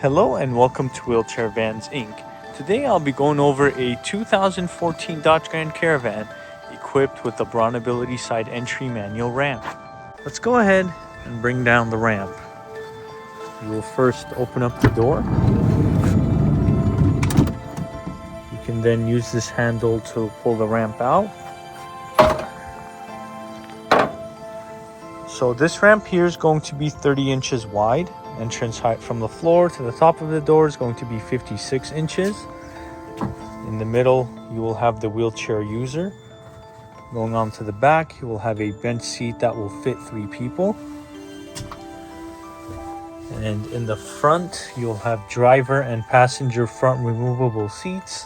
Hello and welcome to Wheelchair Vans Inc. Today I'll be going over a 2014 Dodge Grand Caravan equipped with the BraunAbility side entry manual ramp. Let's go ahead and bring down the ramp. You will first open up the door. You can then use this handle to pull the ramp out. So this ramp here is going to be 30 inches wide. Entrance height from the floor to the top of the door is going to be 56 inches. In the middle, you will have the wheelchair user. Going on to the back, you will have a bench seat that will fit 3 people. And in the front, you'll have driver and passenger front removable seats.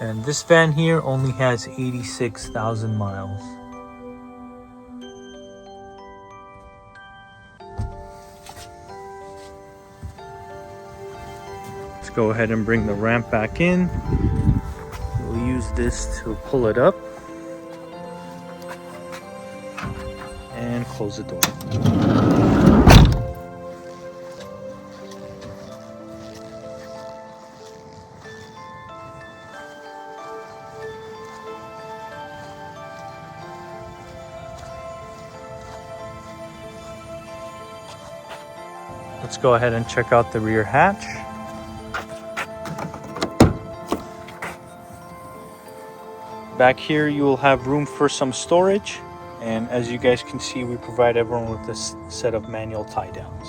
And this van here only has 86,000 miles. Let's go ahead and bring the ramp back in. We'll use this to pull it up and close the door. Let's go ahead and check out the rear hatch. Back here you will have room for some storage, and as you guys can see, we provide everyone with this set of manual tie downs.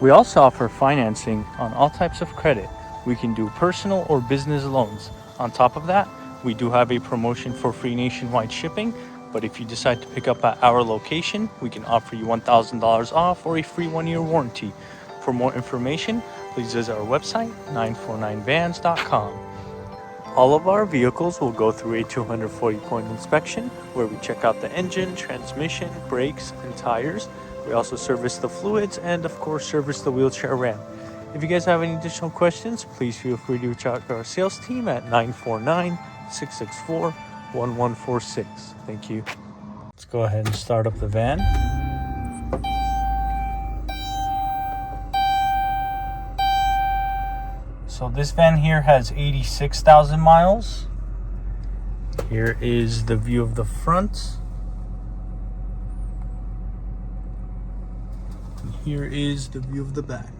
We also offer financing on all types of credit. We can do personal or business loans. On top of that, we do have a promotion for free nationwide shipping. But if you decide to pick up at our location, we can offer you $1,000 off or a free 1-year warranty. For more information, please visit our website, 949vans.com. All of our vehicles will go through a 240-point inspection where we check out the engine, transmission, brakes, and tires. We also service the fluids and, of course, service the wheelchair ramp. If you guys have any additional questions, please feel free to reach out to our sales team at 949-664-1146. Thank you. Let's go ahead and start up the van. So this van here has 86,000 miles. Here is the view of the front. And here is the view of the back.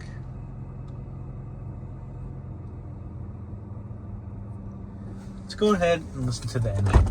Let's go ahead and listen to the engine.